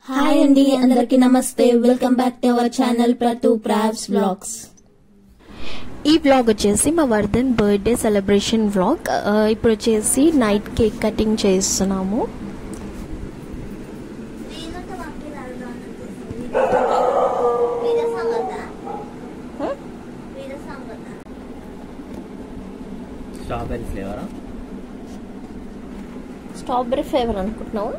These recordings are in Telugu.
హాయ్ అండి, అందరికీ నమస్తే. Welcome back to our channel ప్రతు ప్రావ్స్ వ్లాగ్స్. ఈ వ్లాగ్ వచ్చేసి మా వర్ధన్ బర్త్డే సెలబ్రేషన్ వ్లాగ్. ఇప్పుడు వచ్చేసి నైట్ కేక్ కటింగ్ చేస్తున్నాము. స్ట్రాబెర్రీ ఫ్లేవర్ అనుకుంటున్నావు?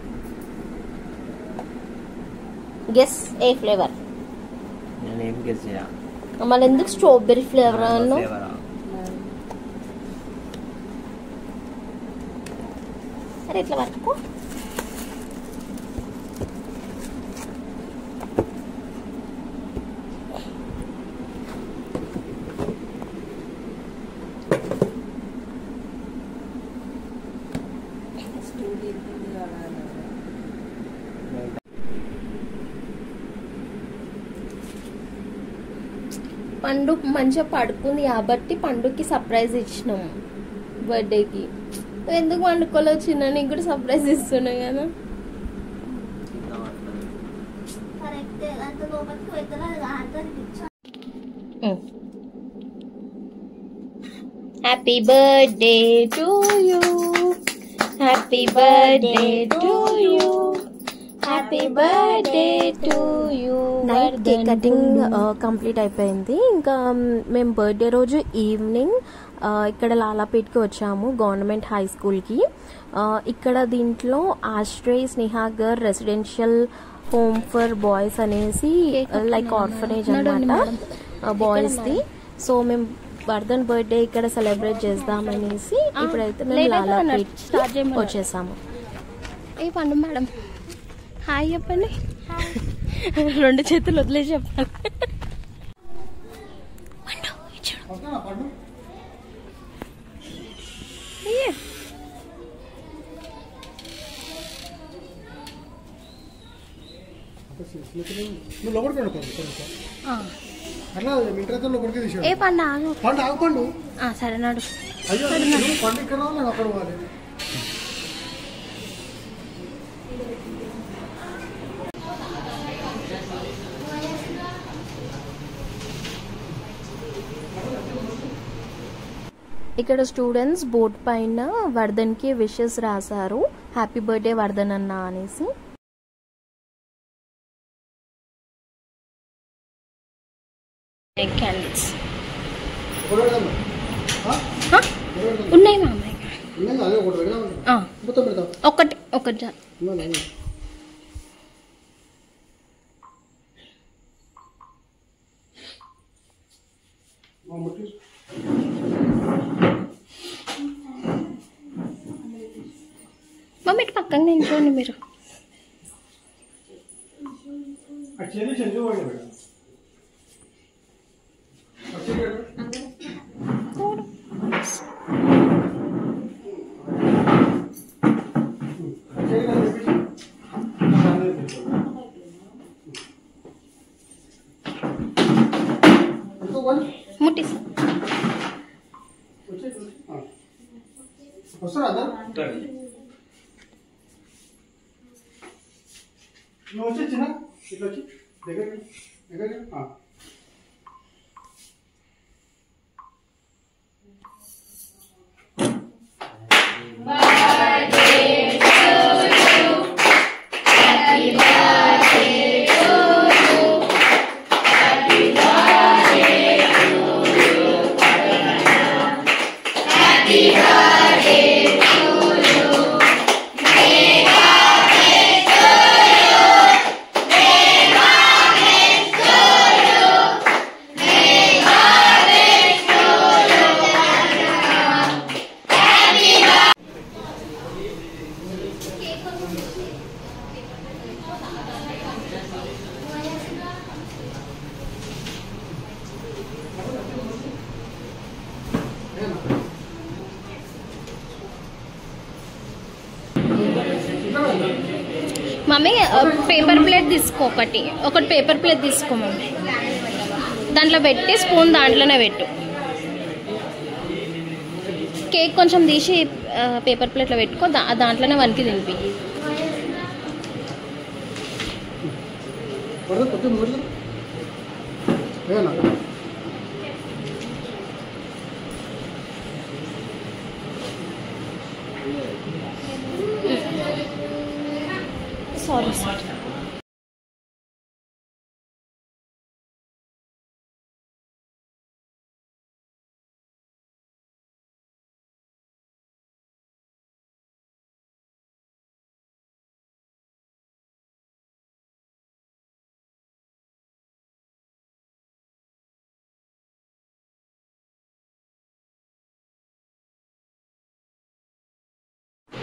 గెస్ ఏ ఫ్లేవర్? మళ్ళీ ఎందుకు స్ట్రాబెర్రీ ఫ్లేవర్ అను? అరే ఇట్లా పట్టుకో. పండు మంచిగా పడుకుంది కాబట్టి పండుకి సర్ప్రైజ్ ఇచ్చినాము బర్త్డేకి. ఎందుకు వండుకోలో చిన్న నీకు కూడా సర్ప్రైజ్ ఇస్తున్నా కదా. Happy birthday to you, happy birthday to you, happy birthday to you. Night cake cutting complete అయిపోయింది. ఇంకా మేము బర్త్డే రోజు ఈవినింగ్ ఇక్కడ లాలాపేట్కి వచ్చాము, గవర్నమెంట్ హై స్కూల్కి. ఇక్కడ దీంట్లో Ashray Snehagar residential home for boys అనేసి లైక్ ఆర్ఫనేజ్ అన్నమాట బాయ్స్ది. సో మేము వర్ధన్ బర్త్డే ఇక్కడ సెలబ్రేట్ చేద్దామనేసి ఇప్పుడైతే మేము లాలాపేట్ వచ్చేసాము. ఏ పండు మేడం హాయ్ చెప్పండి. రెండు చేతులు వదిలేసి చెప్పాలి. ఏ పండు ఆగు. సరే నాడు. ఇక్కడ స్టూడెంట్స్ బోర్డ్ పైన వర్ధన్ కి విషెస్ రాశారు, హ్యాపీ బర్త్డే వర్ధన్ అన్న అనేసి. క్యాండిల్స్ ఉన్నాయి మామయ్య. ఒకటి ఒకటి మమ్మీ ఇటు పక్కన నించోండి మీరు. ముట్టిస్తా మమ్మీ. పేపర్ ప్లేట్ తీసుకో, ఒకటి పేపర్ ప్లేట్ తీసుకో మమ్మీ. దాంట్లో పెట్టి స్పూన్ దాంట్లోనే పెట్టు. కేక్ కొంచెం తీసి పేపర్ ప్లేట్లో పెట్టుకో, దాంట్లోనే వనికి తినిపి. Sorry, sir.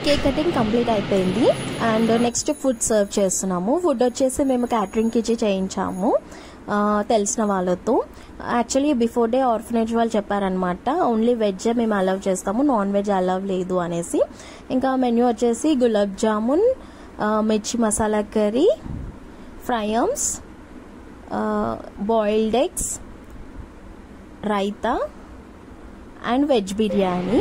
Cake cutting complete అయిపోయింది అండ్ నెక్స్ట్ ఫుడ్ సర్వ్ చేస్తున్నాము. ఫుడ్ వచ్చేసి మేము క్యాటరింగ్కి ఇచ్చి చేయించాము తెలిసిన వాళ్ళతో. యాక్చువల్లీ బిఫోర్ డే ఆర్ఫనేజ్ వాళ్ళు చెప్పారనమాట, ఓన్లీ వెజ్ మేము అలౌ చేస్తాము, నాన్ వెజ్ అలౌ లేదు అనేసి. ఇంకా మెన్యూ వచ్చేసి gulab jamun, mirchi masala curry, fryums, boiled eggs, raita and veg biryani.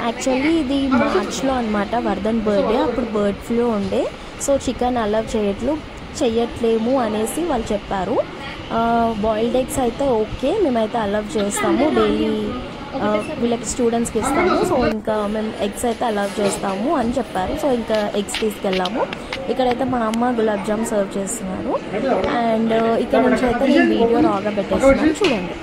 Actually ఇది మార్చ్లో అనమాట, వర్ధన్ బర్త్డే, అప్పుడు బర్డ్ ఫ్లూ ఉండే, సో చికెన్ అలౌ చెయ్యట్లేము అనేసి వాళ్ళు చెప్పారు. బాయిల్డ్ ఎగ్స్ అయితే ఓకే, మేమైతే అలౌ చేస్తాము, డైలీ వీళ్ళకి స్టూడెంట్స్కి ఇస్తాము, సో ఇంకా మేము ఎగ్స్ అయితే అలౌ చేస్తాము అని చెప్పారు. సో ఇంకా ఎగ్స్ తీసుకెళ్ళాము. ఇక్కడైతే మా అమ్మ గులాబ్ జామ్ సర్వ్ చేస్తున్నారు అండ్ ఇక్కడ నుంచి అయితే నేను వీడియో రాగా పెట్టేస్తున్నాను, చూడండి.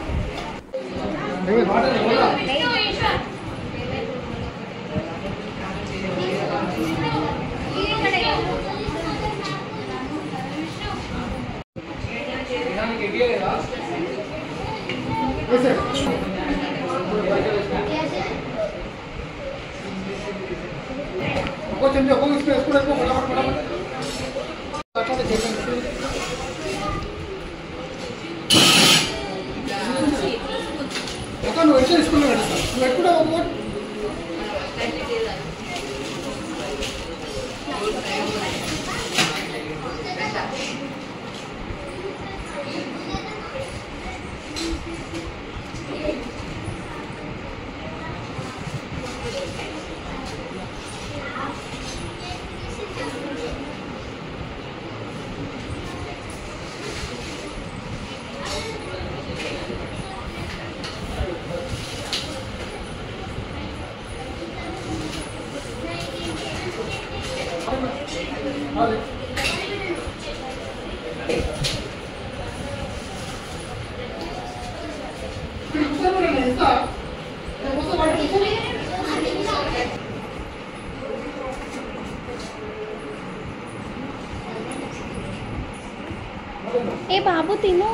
ఏ బాబు తిను,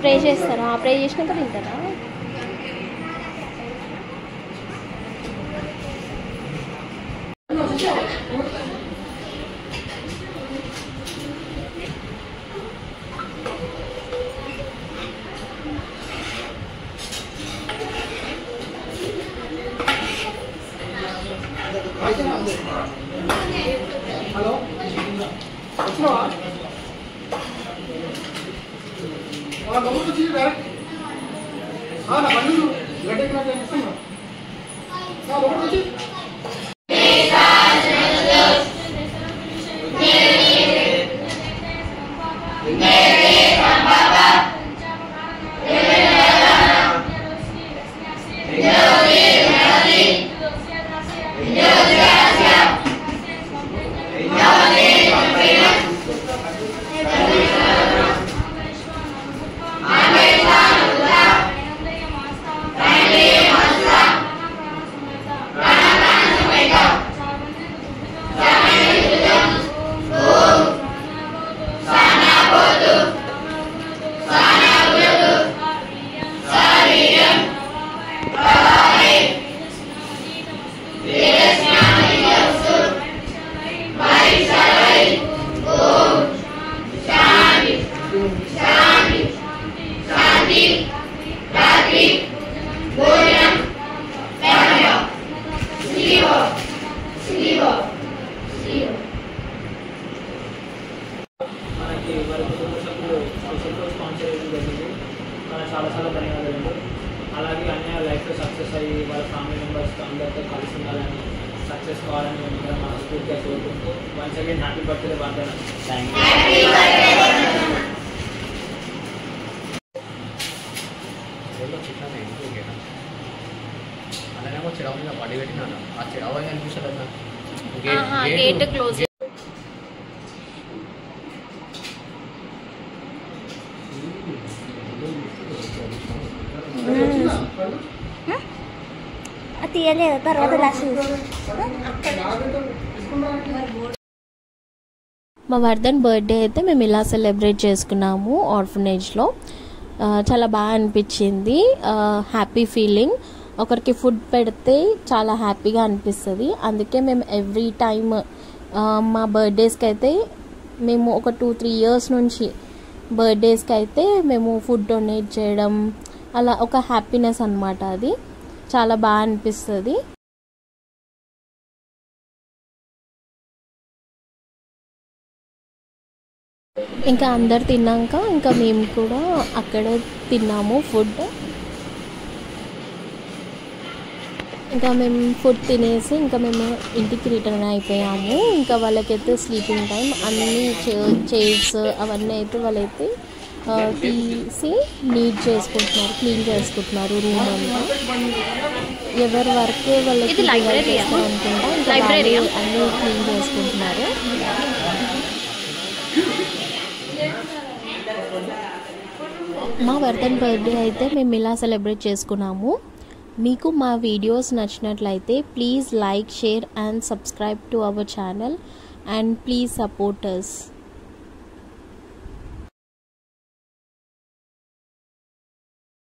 ప్రే చేస్తారా? ప్రే చేసినాక తింటారా? హలో, వచ్చినావా? లోపలికి వచ్చి డైరెక్ట్ నా బండి గడ్డకి నాకు ఇస్తున్నా, లోపలికి వచ్చి చాలా చాలా ధన్యవాదాలు. అలాగే అన్నయ్య లైఫ్లో సక్సెస్ అయ్యి వాళ్ళ ఫ్యామిలీ మెంబర్స్తో అందరితో కలిసి ఉండాలని సక్సెస్ కావాలని మేము కూడా మనస్ఫూర్తిగా కోరుకుంటూ once again happy birthday Vardhan. Thank you. అలానేమో చెడవ మీద పడి పెట్టినాను. ఆ చెడవ అనిపిస్తుంది గేట్ క్లోజ్. తీయలేదు తర్వాత మా వర్ధన్ బర్త్డే అయితే మేము ఇలా సెలబ్రేట్ చేసుకున్నాము ఆర్ఫనేజ్లో. చాలా బాగా అనిపించింది. Happy feeling. ఒకరికి ఫుడ్ పెడితే చాలా హ్యాపీగా అనిపిస్తుంది. అందుకే మేము ఎవ్రీ టైమ్ మా బర్త్డేస్కి అయితే మేము ఒక 2-3 ఇయర్స్ నుంచి బర్త్డేస్కి అయితే మేము ఫుడ్ డొనేట్ చేయడం అలా ఒక హ్యాపీనెస్ అన్నమాట. అది చాలా బాగా అనిపిస్తుంది. ఇంకా అందరు తిన్నాక ఇంకా మేము కూడా అక్కడే తిన్నాము ఫుడ్. ఇంకా మేము ఫుడ్ తినేసి ఇంకా మేము ఇంటికి రిటర్న్ అయిపోయాము. ఇంకా వాళ్ళకైతే స్లీపింగ్ టైం అన్నీ చైర్స్ అవన్నీ అయితే వాళ్ళైతే తీసి నీట్ చేసుకుంటున్నారు, క్లీన్ చేసుకుంటున్నారు రూమ్ అంతా. ఎవరి వర్క్ వాళ్ళకి అనుకుంటా ఇంకా అన్నీ క్లీన్ చేసుకుంటున్నారు. మా వర్ధన్ బర్త్డే అయితే మేము ఇలా సెలబ్రేట్ చేసుకున్నాము. మీకు మా వీడియోస్ నచ్చినట్లయితే please like, share and subscribe to our channel and please support us.